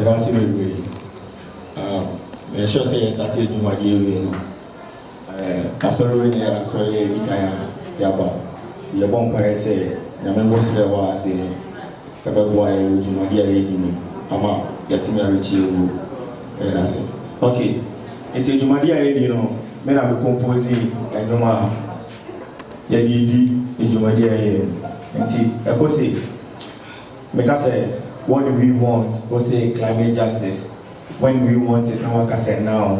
That's the way. I sure say I started to my deal. I saw when I saw you, Yaba. See a bumpire say, Yamanos, there was a boy, which you might be Ama, getting a rich you. Okay, it's a Jumadia, men are composing and no more. Yadi, a Jumadia, and see, I could say, make us say, what do we want? Or say climate justice. When we want it, now I say now.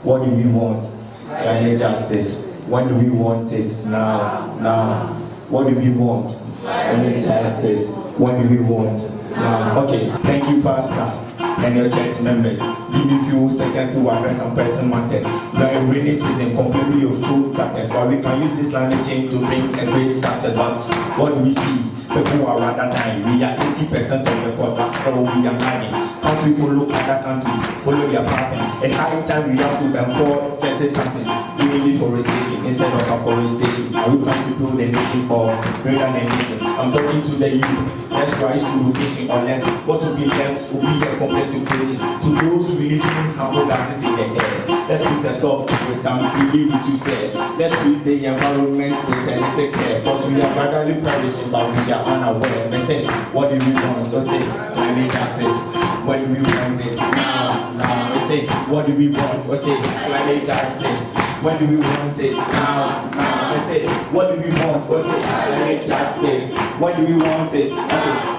What do we want? Climate justice. When do we want it? Now. What do we want? Climate justice. When do we want? Now. Okay, thank you, Pastor, and your church members. Give me a few seconds to address some pressing matters. During rainy season, completely of true matters, but we can use this climate change to bring a great success. But what do we see? People are rather dying. We are 80% of the population. We are dying. Country follow other countries, follow their pattern. It's high time we have to enforce certain something. Doing deforestation instead of afforestation. Are we trying to build a nation or build a nation? I'm talking to the youth. Let's rise to location unless what will be left will be a complex situation. To those releasing harmful gases in the air, let's put a stop to it and believe what you said. Let's treat the environment with a little care, because we are gradually perishing, but we are unaware. They say, what do we want? Just say climate justice. When do we want it? Now. They say, what do we want? Just say climate justice. When do we want it? Now. They say, what do we want? Just say climate justice. When do we want it? Okay.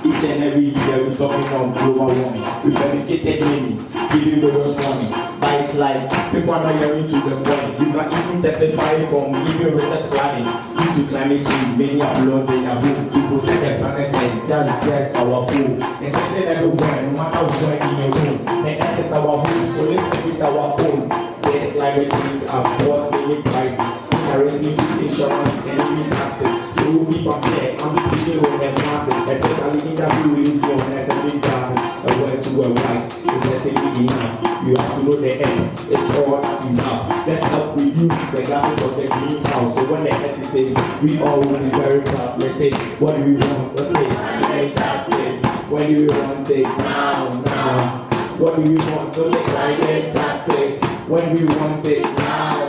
Each and every year we're talking about global warming. We've educated many, giving the worst warming. But it's like people are not hearing to the point. You can even testify from even research flooding due to climate change. Many have lost their home to protect the planet and that's our home. And something everywhere, no matter where in your room, the earth is our home, so let's make it our own. Yes, climate change has caused many crises, inheriting this insurance and living taxes. So we'll be from there, I'm picking on them masses, especially in that we release your unnecessary gases. A word to a wise is certainly enough. You have to know the end, it's all that you have. Let's help reduce the gases of the greenhouse. So when the earth is saved, we all will be very proud. Let's say, what do we want? Let's say, climate justice. When do we want it? Now. What do we want? Let's say, climate justice. When we want it? Now.